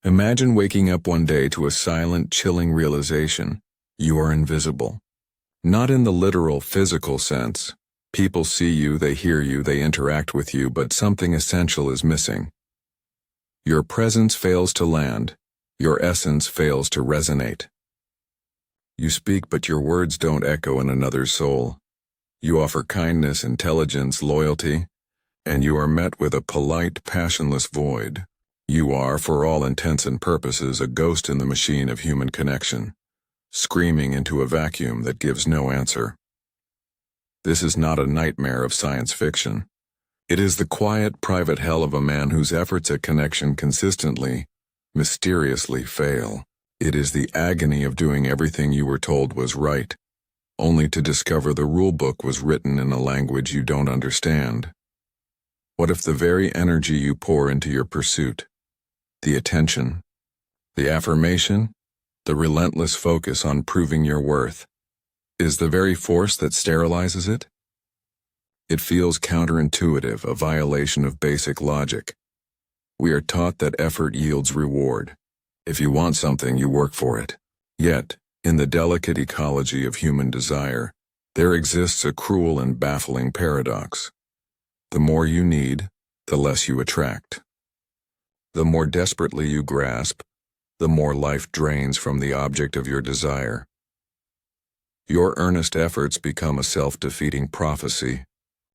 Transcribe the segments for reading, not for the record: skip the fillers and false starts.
Imagine waking up one day to a silent, chilling realization. You are invisible. Not in the literal, physical sense. People see you, they hear you, they interact with you, but something essential is missing. Your presence fails to land. Your essence fails to resonate. You speak, but your words don't echo in another's soul. You offer kindness, intelligence, loyalty, and you are met with a polite, passionless void. You are, for all intents and purposes, a ghost in the machine of human connection, screaming into a vacuum that gives no answer. This is not a nightmare of science fiction. It is the quiet, private hell of a man whose efforts at connection consistently, mysteriously fail. It is the agony of doing everything you were told was right, only to discover the rule book was written in a language you don't understand. What if the very energy you pour into your pursuit, the attention, the affirmation, the relentless focus on proving your worth, is the very force that sterilizes it? It feels counterintuitive, a violation of basic logic. We are taught that effort yields reward. If you want something, you work for it. Yet, in the delicate ecology of human desire, there exists a cruel and baffling paradox. The more you need, the less you attract. The more desperately you grasp, the more life drains from the object of your desire. Your earnest efforts become a self-defeating prophecy,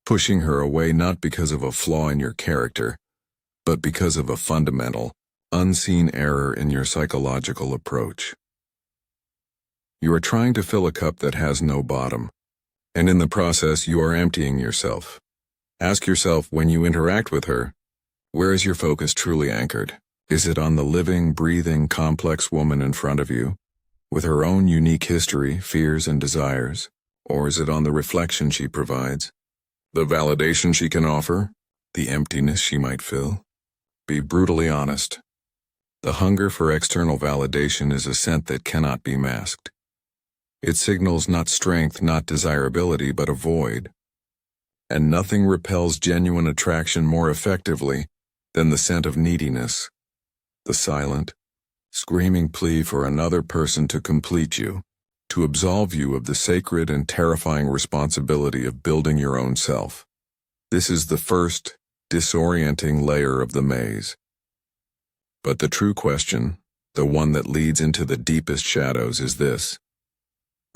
pushing her away not because of a flaw in your character, but because of a fundamental, unseen error in your psychological approach. You are trying to fill a cup that has no bottom, and in the process you are emptying yourself. Ask yourself, when you interact with her, where is your focus truly anchored? Is it on the living, breathing, complex woman in front of you, with her own unique history, fears, and desires? Or is it on the reflection she provides, the validation she can offer, the emptiness she might fill? Be brutally honest. The hunger for external validation is a scent that cannot be masked. It signals not strength, not desirability, but a void. And nothing repels genuine attraction more effectively than the scent of neediness, the silent, screaming plea for another person to complete you, to absolve you of the sacred and terrifying responsibility of building your own self. This is the first, disorienting layer of the maze. But the true question, the one that leads into the deepest shadows, is this: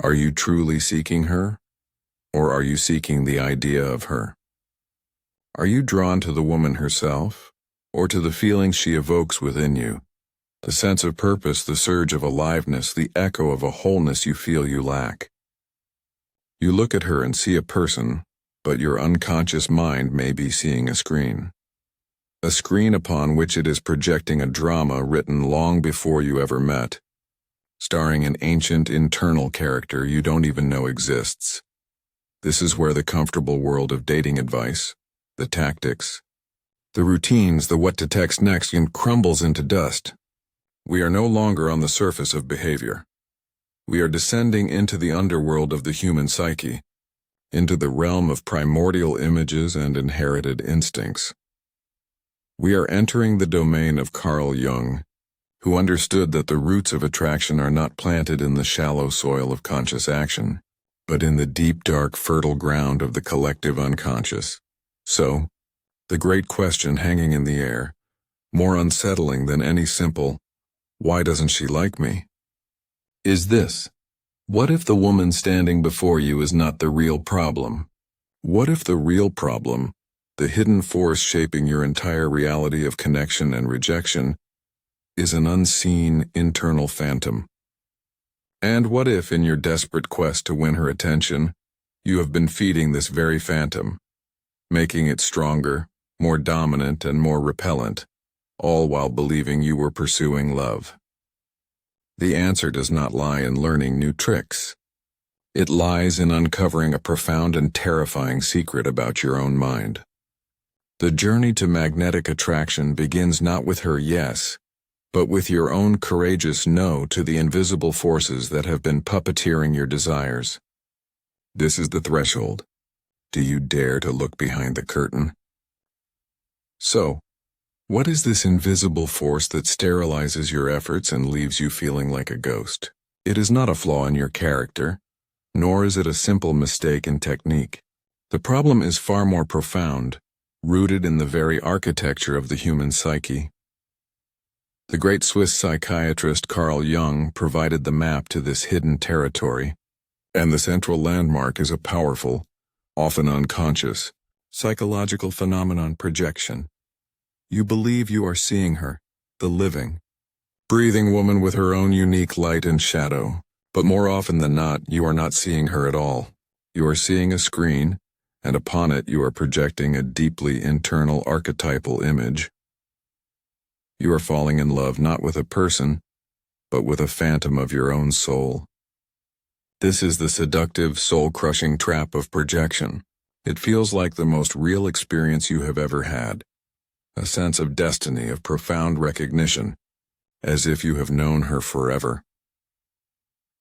are you truly seeking her, or are you seeking the idea of her? Are you drawn to the woman herself, or to the feelings she evokes within you, the sense of purpose, the surge of aliveness, the echo of a wholeness you feel you lack? You look at her and see a person, but your unconscious mind may be seeing a screen upon which it is projecting a drama written long before you ever met, starring an ancient internal character you don't even know exists. This is where the comfortable world of dating advice, the tactics, the routines, the what to text next, crumbles into dust. We are no longer on the surface of behavior. We are descending into the underworld of the human psyche, into the realm of primordial images and inherited instincts. We are entering the domain of Carl Jung, who understood that the roots of attraction are not planted in the shallow soil of conscious action, but in the deep, dark, fertile ground of the collective unconscious. So, the great question hanging in the air, more unsettling than any simple, "Why doesn't she like me?" is this: what if the woman standing before you is not the real problem? What if the real problem, the hidden force shaping your entire reality of connection and rejection, is an unseen, internal phantom? And what if, in your desperate quest to win her attention, you have been feeding this very phantom, making it stronger, more dominant, and more repellent, all while believing you were pursuing love? The answer does not lie in learning new tricks. It lies in uncovering a profound and terrifying secret about your own mind. The journey to magnetic attraction begins not with her yes, but with your own courageous no to the invisible forces that have been puppeteering your desires. This is the threshold. Do you dare to look behind the curtain? So, What is this invisible force that sterilizes your efforts and leaves you feeling like a ghost? It is not a flaw in your character, nor is it a simple mistake in technique. The problem is far more profound, rooted in the very architecture of the human psyche. The great Swiss psychiatrist Carl Jung provided the map to this hidden territory, and the central landmark is a powerful, often unconscious, psychological phenomenon: projection. You believe you are seeing her, the living, breathing woman with her own unique light and shadow, but more often than not, you are not seeing her at all. You are seeing a screen, and upon it you are projecting a deeply internal archetypal image. You are falling in love not with a person, but with a phantom of your own soul. This is the seductive, soul-crushing trap of projection. It feels like the most real experience you have ever had. A sense of destiny, of profound recognition, as if you have known her forever.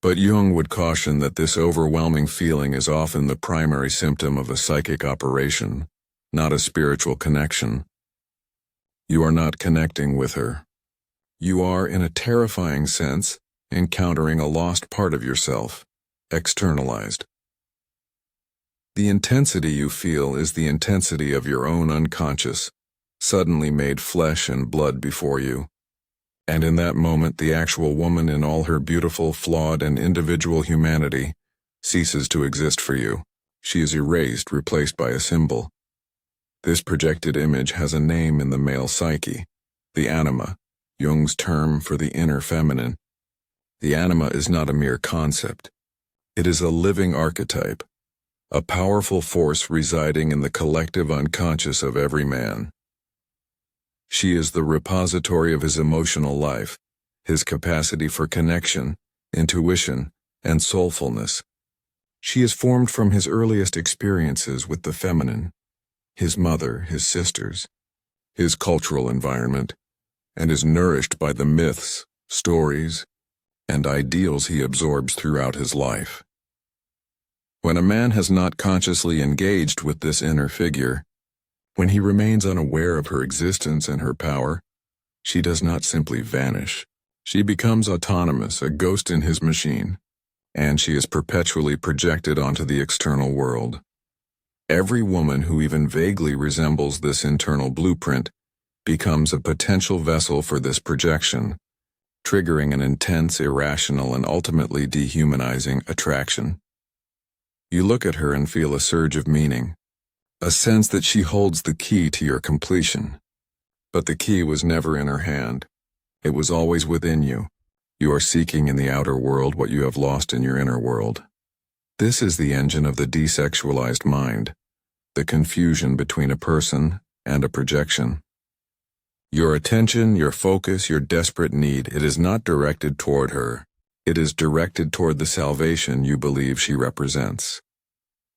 But Jung would caution that this overwhelming feeling is often the primary symptom of a psychic operation, not a spiritual connection. You are not connecting with her. You are, in a terrifying sense, encountering a lost part of yourself, externalized. The intensity you feel is the intensity of your own unconscious, suddenly made flesh and blood before you. And in that moment, the actual woman in all her beautiful, flawed, and individual humanity ceases to exist for you. She is erased, replaced by a symbol. This projected image has a name in the male psyche, the anima, Jung's term for the inner feminine. The anima is not a mere concept. It is a living archetype, a powerful force residing in the collective unconscious of every man. She is the repository of his emotional life, his capacity for connection, intuition, and soulfulness. She is formed from his earliest experiences with the feminine, his mother, his sisters, his cultural environment, and is nourished by the myths, stories, and ideals he absorbs throughout his life. When a man has not consciously engaged with this inner figure, when he remains unaware of her existence and her power, she does not simply vanish. She becomes autonomous, a ghost in his machine, and she is perpetually projected onto the external world. Every woman who even vaguely resembles this internal blueprint becomes a potential vessel for this projection, triggering an intense, irrational, and ultimately dehumanizing attraction. You look at her and feel a surge of meaning, a sense that she holds the key to your completion. But the key was never in her hand. It was always within you. You are seeking in the outer world what you have lost in your inner world. This is the engine of the desexualized mind, the confusion between a person and a projection. Your attention, your focus, your desperate need, it is not directed toward her. It is directed toward the salvation you believe she represents.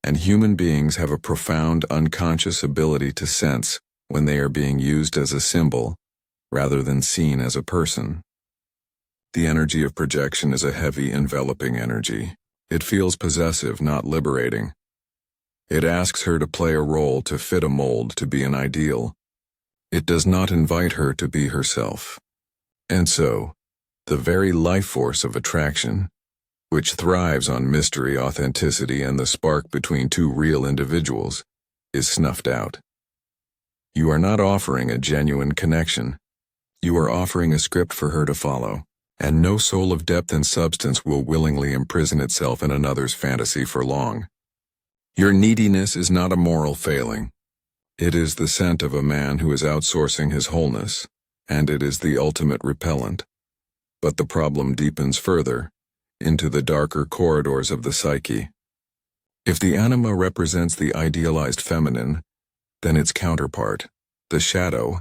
And human beings have a profound unconscious ability to sense when they are being used as a symbol rather than seen as a person. The energy of projection is a heavy, enveloping energy. It feels possessive, not liberating. It asks her to play a role, to fit a mold, to be an ideal. It does not invite her to be herself. And so, the very life force of attraction, which thrives on mystery, authenticity, and the spark between two real individuals, is snuffed out. You are not offering a genuine connection. You are offering a script for her to follow, and no soul of depth and substance will willingly imprison itself in another's fantasy for long. Your neediness is not a moral failing. It is the scent of a man who is outsourcing his wholeness, and it is the ultimate repellent. But the problem deepens further, into the darker corridors of the psyche. If the anima represents the idealized feminine, then its counterpart, the shadow,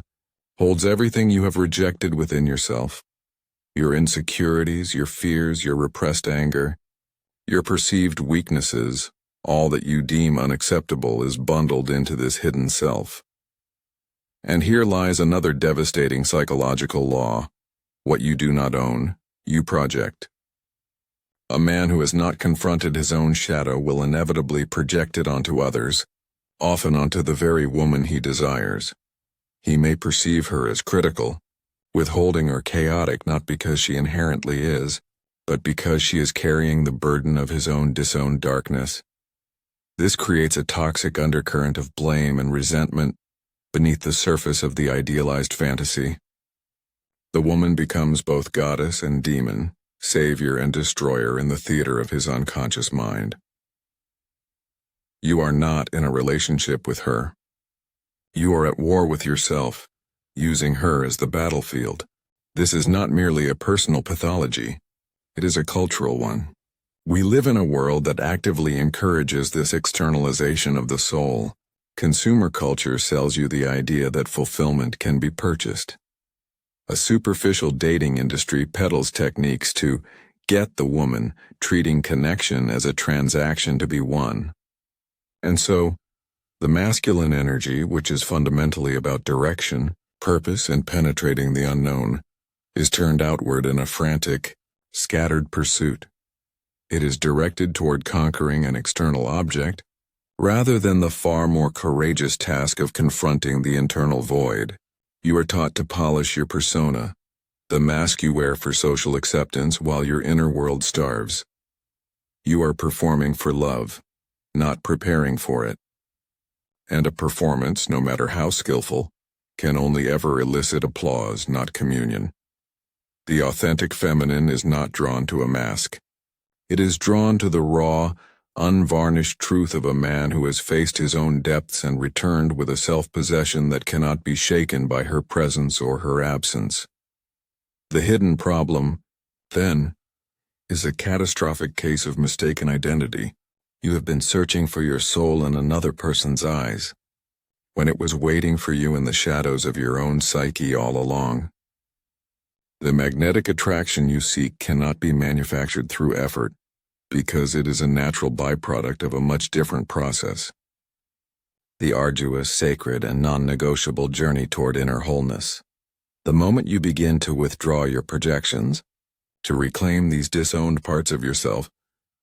holds everything you have rejected within yourself. Your insecurities, your fears, your repressed anger, your perceived weaknesses, all that you deem unacceptable is bundled into this hidden self. And here lies another devastating psychological law. What you do not own, you project. A man who has not confronted his own shadow will inevitably project it onto others, often onto the very woman he desires. He may perceive her as critical, withholding or chaotic not because she inherently is, but because she is carrying the burden of his own disowned darkness. This creates a toxic undercurrent of blame and resentment beneath the surface of the idealized fantasy. The woman becomes both goddess and demon, savior and destroyer in the theater of his unconscious mind. You are not in a relationship with her. You are at war with yourself, using her as the battlefield. This is not merely a personal pathology. It is a cultural one. We live in a world that actively encourages this externalization of the soul. Consumer culture sells you the idea that fulfillment can be purchased. A superficial dating industry peddles techniques to get the woman, treating connection as a transaction to be won. And so, the masculine energy, which is fundamentally about direction, purpose, and penetrating the unknown, is turned outward in a frantic, scattered pursuit. It is directed toward conquering an external object, rather than the far more courageous task of confronting the internal void. You are taught to polish your persona, the mask you wear for social acceptance while your inner world starves. You are performing for love, not preparing for it. And a performance, no matter how skillful, can only ever elicit applause, not communion. The authentic feminine is not drawn to a mask. It is drawn to the raw, unvarnished truth of a man who has faced his own depths and returned with a self-possession that cannot be shaken by her presence or her absence. The hidden problem, then, is a catastrophic case of mistaken identity. You have been searching for your soul in another person's eyes, when it was waiting for you in the shadows of your own psyche all along. The magnetic attraction you seek cannot be manufactured through effort, because it is a natural byproduct of a much different process. The arduous, sacred, and non-negotiable journey toward inner wholeness. The moment you begin to withdraw your projections, to reclaim these disowned parts of yourself,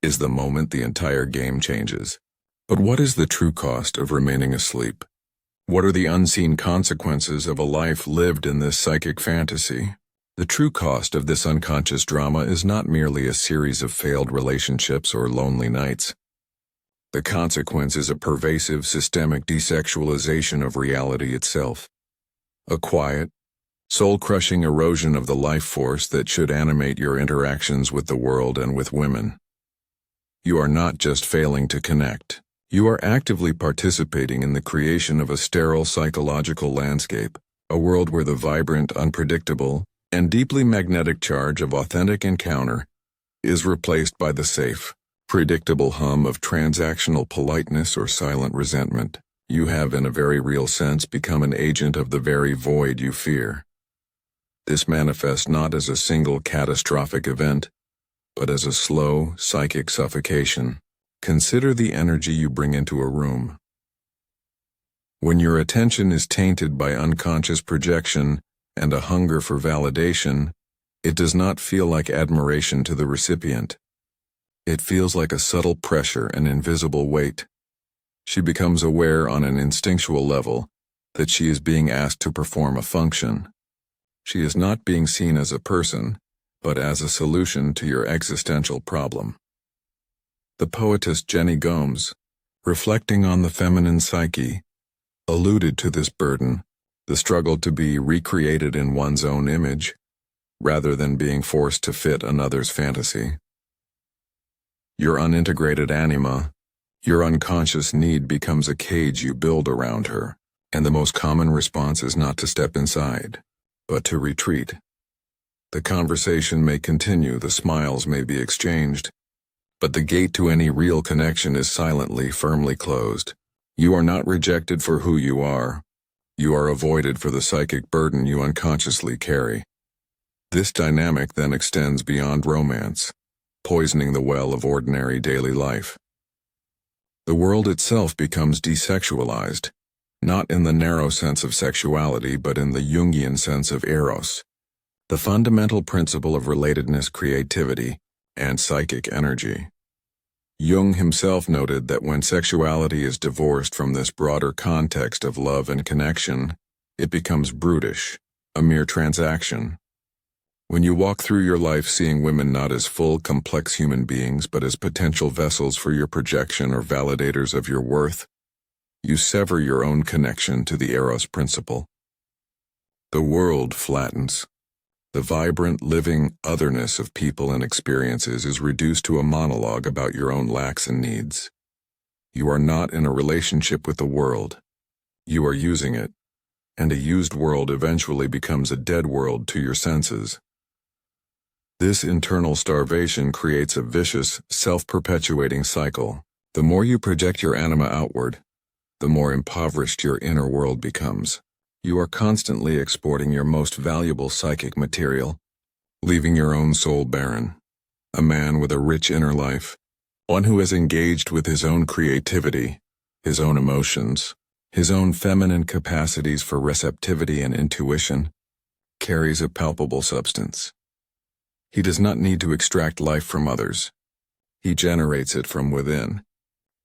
is the moment the entire game changes. But what is the true cost of remaining asleep? What are the unseen consequences of a life lived in this psychic fantasy? The true cost of this unconscious drama is not merely a series of failed relationships or lonely nights. The consequence is a pervasive, systemic desexualization of reality itself. A quiet, soul-crushing erosion of the life force that should animate your interactions with the world and with women. You are not just failing to connect. You are actively participating in the creation of a sterile psychological landscape, a world where the vibrant, unpredictable, and deeply magnetic charge of authentic encounter is replaced by the safe, predictable hum of transactional politeness or silent resentment. You have, in a very real sense, become an agent of the very void you fear. This manifests not as a single catastrophic event, but as a slow, psychic suffocation. Consider the energy you bring into a room. When your attention is tainted by unconscious projection and a hunger for validation, it does not feel like admiration to the recipient. It feels like a subtle pressure, an invisible weight. She becomes aware on an instinctual level that she is being asked to perform a function. She is not being seen as a person, but as a solution to your existential problem. The poetess Jenny Gomes, reflecting on the feminine psyche, alluded to this burden, the struggle to be recreated in one's own image, rather than being forced to fit another's fantasy. Your unintegrated anima, your unconscious need becomes a cage you build around her, and the most common response is not to step inside, but to retreat. The conversation may continue, the smiles may be exchanged, but the gate to any real connection is silently, firmly closed. You are not rejected for who you are. You are avoided for the psychic burden you unconsciously carry. This dynamic then extends beyond romance, poisoning the well of ordinary daily life. The world itself becomes desexualized, not in the narrow sense of sexuality, but in the Jungian sense of Eros, the fundamental principle of relatedness, creativity, and psychic energy. Jung himself noted that when sexuality is divorced from this broader context of love and connection, It becomes brutish, a mere transaction. When you walk through your life seeing women not as full, complex human beings but as potential vessels for your projection or validators of your worth, you sever your own connection to the Eros principle. The world flattens. The vibrant, living otherness of people and experiences is reduced to a monologue about your own lacks and needs. You are not in a relationship with the world. You are using it, and a used world eventually becomes a dead world to your senses. This internal starvation creates a vicious, self-perpetuating cycle. The more you project your anima outward, the more impoverished your inner world becomes. You are constantly exporting your most valuable psychic material, leaving your own soul barren. A man with a rich inner life, one who is engaged with his own creativity, his own emotions, his own feminine capacities for receptivity and intuition, carries a palpable substance. He does not need to extract life from others. He generates it from within.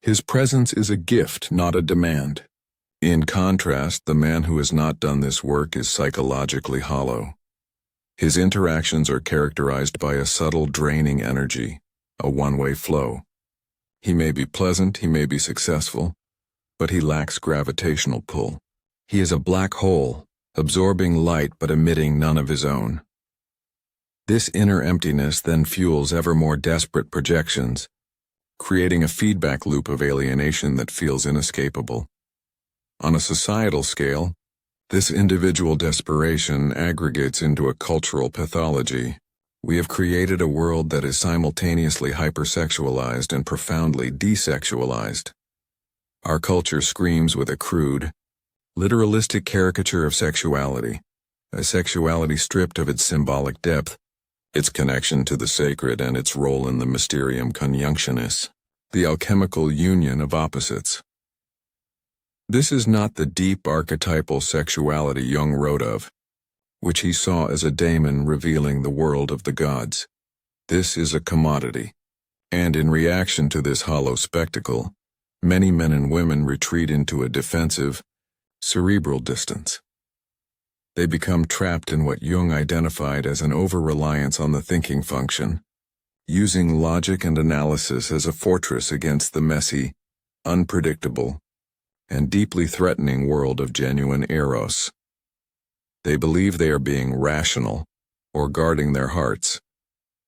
His presence is a gift, not a demand. In contrast, the man who has not done this work is psychologically hollow. His interactions are characterized by a subtle draining energy, a one-way flow. He may be pleasant, he may be successful, but he lacks gravitational pull. He is a black hole, absorbing light but emitting none of his own. This inner emptiness then fuels ever more desperate projections, creating a feedback loop of alienation that feels inescapable. On a societal scale, this individual desperation aggregates into a cultural pathology. We have created a world that is simultaneously hypersexualized and profoundly desexualized. Our culture screams with a crude, literalistic caricature of sexuality, a sexuality stripped of its symbolic depth, its connection to the sacred and its role in the mysterium conjunctionis, the alchemical union of opposites. This is not the deep archetypal sexuality Jung wrote of, which he saw as a daemon revealing the world of the gods. This is a commodity, and in reaction to this hollow spectacle, many men and women retreat into a defensive, cerebral distance. They become trapped in what Jung identified as an over-reliance on the thinking function, using logic and analysis as a fortress against the messy, unpredictable, and deeply threatening world of genuine Eros. They believe they are being rational, or guarding their hearts,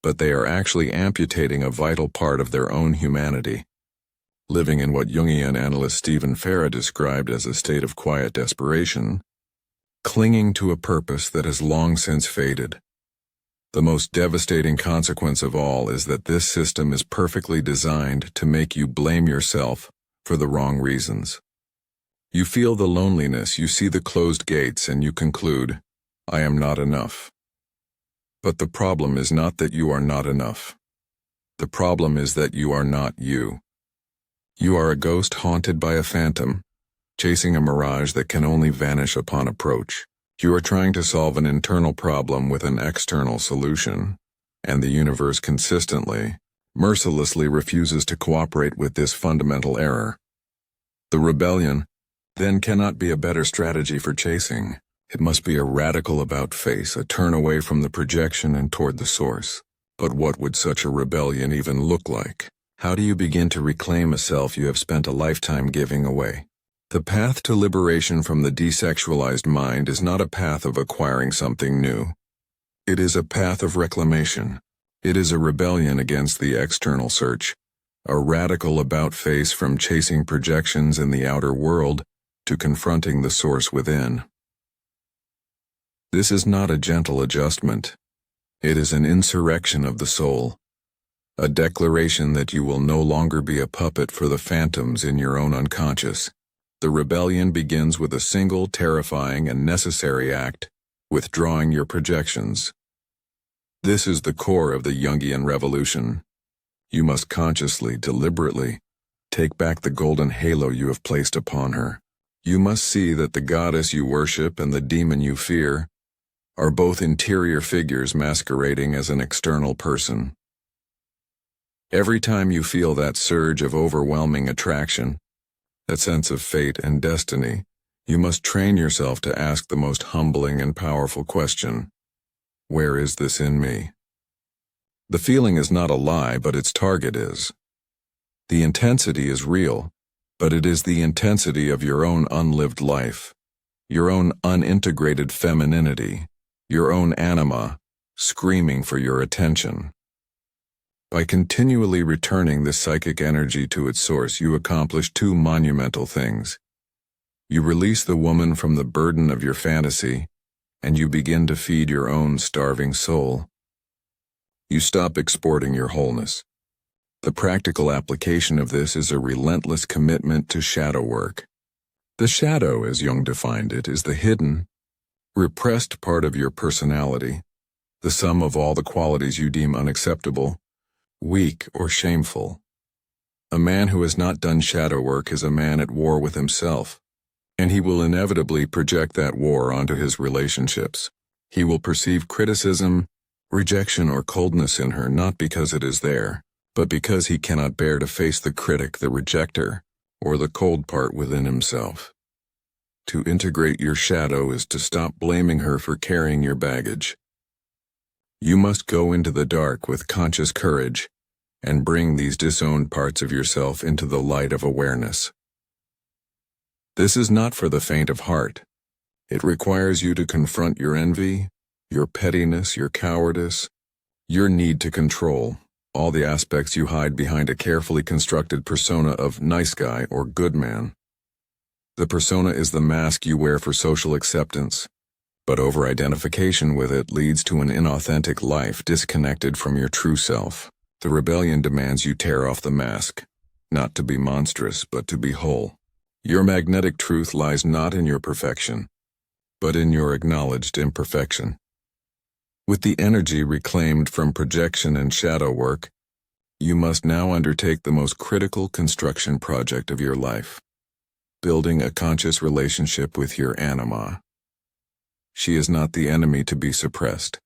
but they are actually amputating a vital part of their own humanity, living in what Jungian analyst Stephen Farah described as a state of quiet desperation, clinging to a purpose that has long since faded. The most devastating consequence of all is that this system is perfectly designed to make you blame yourself for the wrong reasons. You feel the loneliness, you see the closed gates, and you conclude, I am not enough. But the problem is not that you are not enough. The problem is that you are not you. You are a ghost haunted by a phantom, chasing a mirage that can only vanish upon approach. You are trying to solve an internal problem with an external solution, and the universe consistently, mercilessly refuses to cooperate with this fundamental error. The rebellion, then, cannot be a better strategy for chasing. It must be a radical about-face, a turn away from the projection and toward the source. But what would such a rebellion even look like? How do you begin to reclaim a self you have spent a lifetime giving away? The path to liberation from the desexualized mind is not a path of acquiring something new. It is a path of reclamation. It is a rebellion against the external search, a radical about-face from chasing projections in the outer world to confronting the source within. This is not a gentle adjustment. It is an insurrection of the soul, a declaration that you will no longer be a puppet for the phantoms in your own unconscious. The rebellion begins with a single terrifying and necessary act, withdrawing your projections. This is the core of the Jungian revolution. You must consciously, deliberately, take back the golden halo you have placed upon her. You must see that the goddess you worship and the demon you fear are both interior figures masquerading as an external person. Every time you feel that surge of overwhelming attraction, that sense of fate and destiny, You must train yourself to ask the most humbling and powerful question: where is this in me? The feeling is not a lie, but its target is. The intensity is real, but it is the intensity of your own unlived life, your own unintegrated femininity, your own anima, screaming for your attention. By continually returning this psychic energy to its source, you accomplish two monumental things. You release the woman from the burden of your fantasy, and you begin to feed your own starving soul. You stop exporting your wholeness. The practical application of this is a relentless commitment to shadow work. The shadow, as Jung defined it, is the hidden, repressed part of your personality, the sum of all the qualities you deem unacceptable, weak, or shameful. A man who has not done shadow work is a man at war with himself, and he will inevitably project that war onto his relationships. He will perceive criticism, rejection, or coldness in her not because it is there, but because he cannot bear to face the critic, the rejecter, or the cold part within himself. To integrate your shadow is to stop blaming her for carrying your baggage. You must go into the dark with conscious courage and bring these disowned parts of yourself into the light of awareness. This is not for the faint of heart. It requires you to confront your envy, your pettiness, your cowardice, your need to control, all the aspects you hide behind a carefully constructed persona of nice guy or good man. The persona is the mask you wear for social acceptance, but over-identification with it leads to an inauthentic life disconnected from your true self. The rebellion demands you tear off the mask, not to be monstrous, but to be whole. Your magnetic truth lies not in your perfection, but in your acknowledged imperfection. With the energy reclaimed from projection and shadow work, you must now undertake the most critical construction project of your life: building a conscious relationship with your anima. She is not the enemy to be suppressed,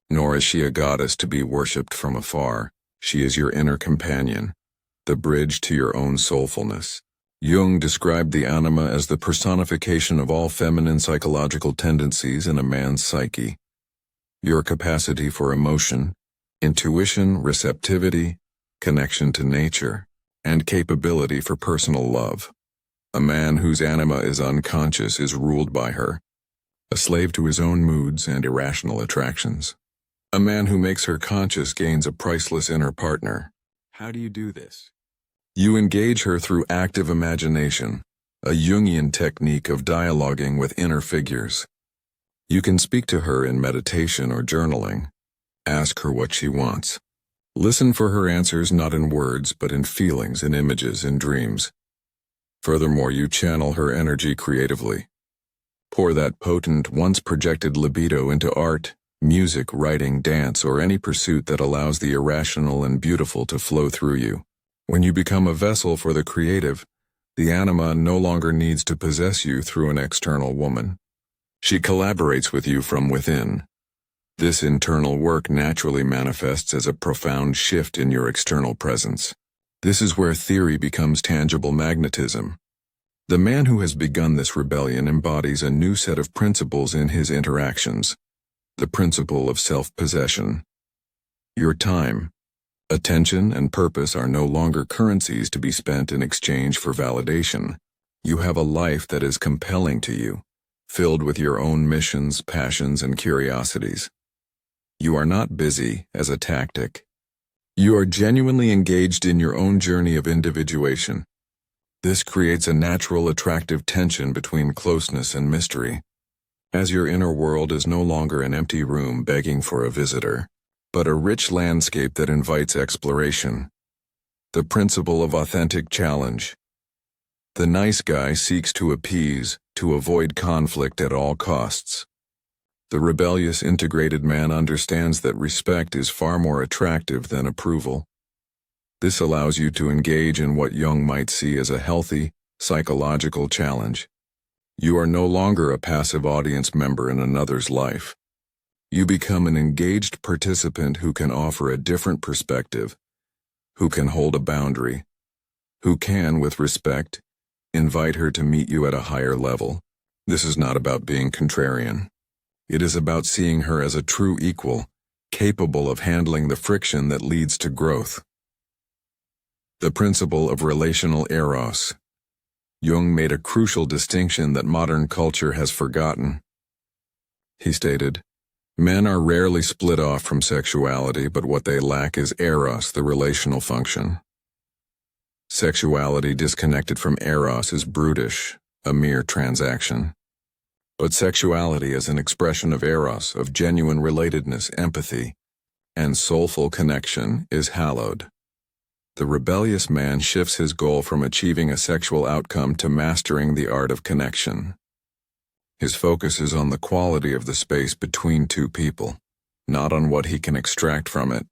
nor is she a goddess to be worshipped from afar. She is your inner companion, the bridge to your own soulfulness. Jung described the anima as the personification of all feminine psychological tendencies in a man's psyche. Your capacity for emotion, intuition, receptivity, connection to nature, and capability for personal love. A man whose anima is unconscious is ruled by her, a slave to his own moods and irrational attractions. A man who makes her conscious gains a priceless inner partner. How do you do this? You engage her through active imagination, a Jungian technique of dialoguing with inner figures. You can speak to her in meditation or journaling. Ask her what she wants. Listen for her answers not in words but in feelings, in images, in dreams. Furthermore, you channel her energy creatively. Pour that potent, once projected libido into art, music, writing, dance, or any pursuit that allows the irrational and beautiful to flow through you. When you become a vessel for the creative, the anima no longer needs to possess you through an external woman. She collaborates with you from within. This internal work naturally manifests as a profound shift in your external presence. This is where theory becomes tangible magnetism. The man who has begun this rebellion embodies a new set of principles in his interactions. The principle of self-possession. Your time, attention, and purpose are no longer currencies to be spent in exchange for validation. You have a life that is compelling to you, filled with your own missions, passions, and curiosities. You are not busy as a tactic. You are genuinely engaged in your own journey of individuation. This creates a natural, attractive tension between closeness and mystery, as your inner world is no longer an empty room begging for a visitor, but a rich landscape that invites exploration. The principle of authentic challenge. The nice guy seeks to appease, to avoid conflict at all costs. The rebellious integrated man understands that respect is far more attractive than approval. This allows you to engage in what Jung might see as a healthy, psychological challenge. You are no longer a passive audience member in another's life. You become an engaged participant who can offer a different perspective, who can hold a boundary, who can, with respect, invite her to meet you at a higher level. This is not about being contrarian. It is about seeing her as a true equal, capable of handling the friction that leads to growth. The principle of relational Eros. Jung made a crucial distinction that modern culture has forgotten. He stated, "Men are rarely split off from sexuality, but what they lack is Eros, the relational function. Sexuality disconnected from Eros is brutish, a mere transaction. But sexuality as an expression of Eros, of genuine relatedness, empathy, and soulful connection is hallowed. The rebellious man shifts his goal from achieving a sexual outcome to mastering the art of connection. His focus is on the quality of the space between two people, not on what he can extract from it.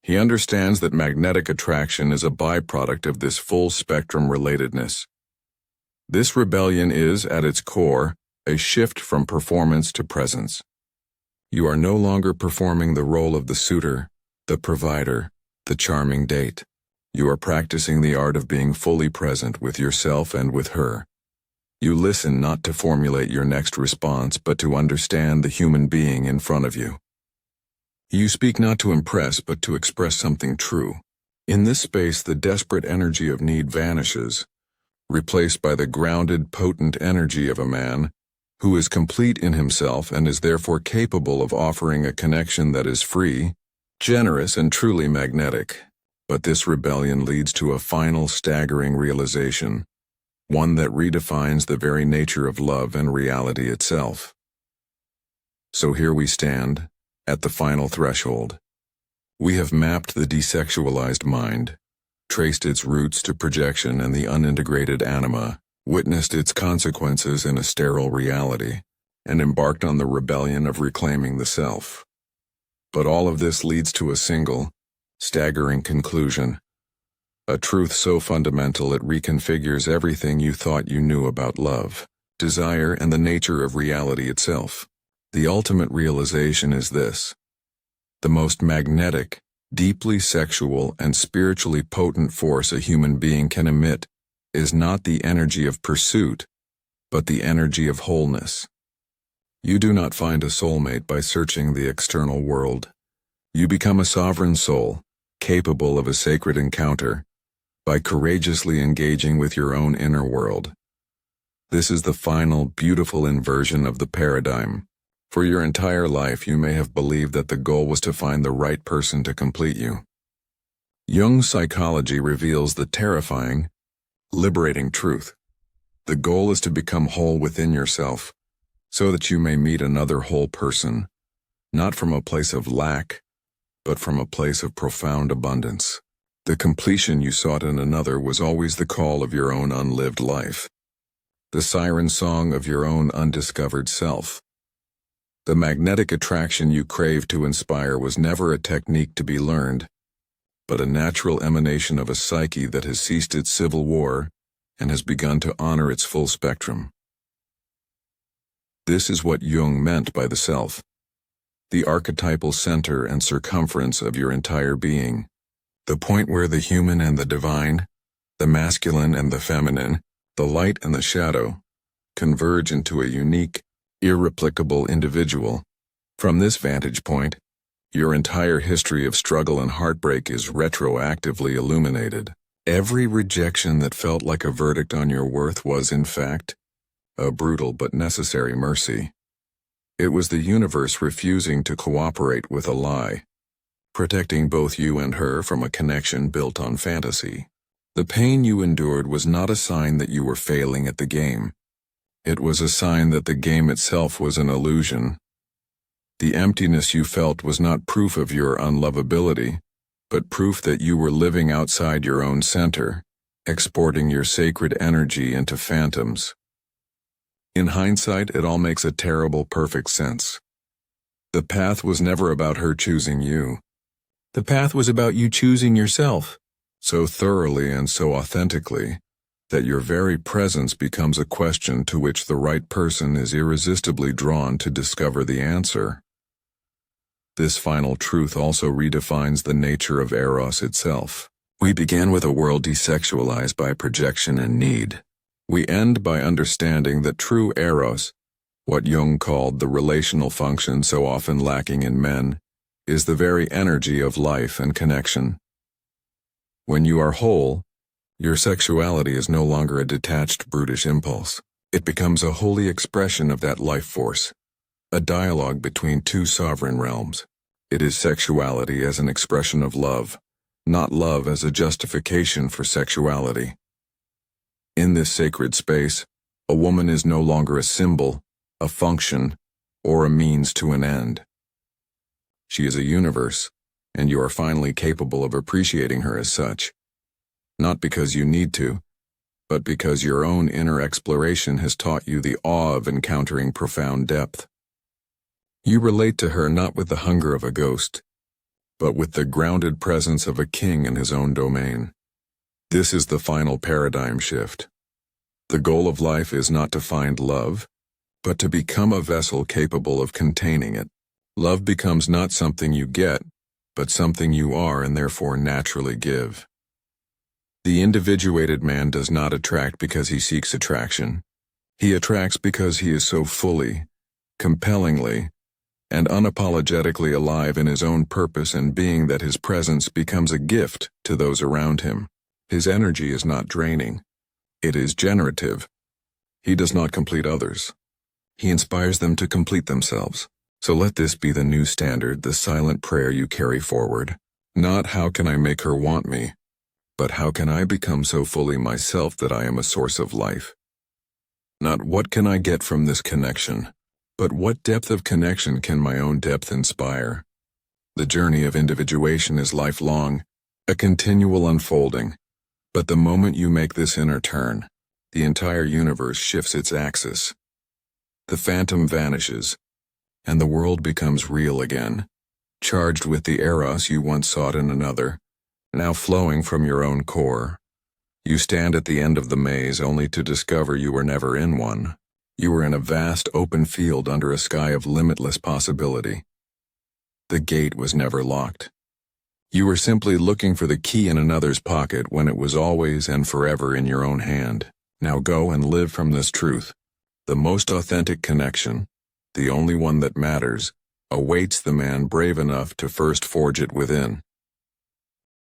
He understands that magnetic attraction is a byproduct of this full-spectrum relatedness. This rebellion is, at its core, a shift from performance to presence. You are no longer performing the role of the suitor, the provider, the charming date. You are practicing the art of being fully present with yourself and with her. You listen not to formulate your next response, but to understand the human being in front of you. You speak not to impress, but to express something true. In this space, the desperate energy of need vanishes, replaced by the grounded, potent energy of a man who is complete in himself and is therefore capable of offering a connection that is free, generous, and truly magnetic. But this rebellion leads to a final staggering realization, one that redefines the very nature of love and reality itself. So here we stand, at the final threshold. We have mapped the desexualized mind, traced its roots to projection and the unintegrated anima, witnessed its consequences in a sterile reality, and embarked on the rebellion of reclaiming the self. But all of this leads to a single, staggering conclusion, a truth so fundamental it reconfigures everything you thought you knew about love, desire, and the nature of reality itself. The ultimate realization is this: the most magnetic, deeply sexual, and spiritually potent force a human being can emit is not the energy of pursuit, but the energy of wholeness. You do not find a soulmate by searching the external world. You become a sovereign soul, capable of a sacred encounter, by courageously engaging with your own inner world. This is the final, beautiful inversion of the paradigm. For your entire life, you may have believed that the goal was to find the right person to complete you. Jung's psychology reveals the terrifying, liberating truth. The goal is to become whole within yourself, so that you may meet another whole person, not from a place of lack, but from a place of profound abundance. The completion you sought in another was always the call of your own unlived life, the siren song of your own undiscovered self. The magnetic attraction you craved to inspire was never a technique to be learned, but a natural emanation of a psyche that has ceased its civil war and has begun to honor its full spectrum. This is what Jung meant by the self, the archetypal center and circumference of your entire being, the point where the human and the divine, the masculine and the feminine, the light and the shadow, converge into a unique, irreplicable individual. From this vantage point, your entire history of struggle and heartbreak is retroactively illuminated. Every rejection that felt like a verdict on your worth was, in fact, a brutal but necessary mercy. It was the universe refusing to cooperate with a lie, protecting both you and her from a connection built on fantasy. The pain you endured was not a sign that you were failing at the game. It was a sign that the game itself was an illusion. The emptiness you felt was not proof of your unlovability, but proof that you were living outside your own center, exporting your sacred energy into phantoms. In hindsight, it all makes a terrible, perfect sense. The path was never about her choosing you. The path was about you choosing yourself, so thoroughly and so authentically, that your very presence becomes a question to which the right person is irresistibly drawn to discover the answer. This final truth also redefines the nature of Eros itself. We began with a world desexualized by projection and need. We end by understanding that true Eros, what Jung called the relational function so often lacking in men, is the very energy of life and connection. When you are whole, your sexuality is no longer a detached, brutish impulse. It becomes a holy expression of that life force, a dialogue between two sovereign realms. It is sexuality as an expression of love, not love as a justification for sexuality. In this sacred space, a woman is no longer a symbol, a function, or a means to an end. She is a universe, and you are finally capable of appreciating her as such. Not because you need to, but because your own inner exploration has taught you the awe of encountering profound depth. You relate to her not with the hunger of a ghost, but with the grounded presence of a king in his own domain. This is the final paradigm shift. The goal of life is not to find love, but to become a vessel capable of containing it. Love becomes not something you get, but something you are and therefore naturally give. The individuated man does not attract because he seeks attraction. He attracts because he is so fully, compellingly, and unapologetically alive in his own purpose and being that his presence becomes a gift to those around him. His energy is not draining. It is generative. He does not complete others. He inspires them to complete themselves. So let this be the new standard, the silent prayer you carry forward. Not how can I make her want me, but how can I become so fully myself that I am a source of life? Not what can I get from this connection, but what depth of connection can my own depth inspire? The journey of individuation is lifelong, a continual unfolding. But the moment you make this inner turn, the entire universe shifts its axis. The phantom vanishes, and the world becomes real again, charged with the Eros you once sought in another, now flowing from your own core. You stand at the end of the maze only to discover you were never in one. You were in a vast open field under a sky of limitless possibility. The gate was never locked. You were simply looking for the key in another's pocket when it was always and forever in your own hand. Now go and live from this truth. The most authentic connection, the only one that matters, awaits the man brave enough to first forge it within.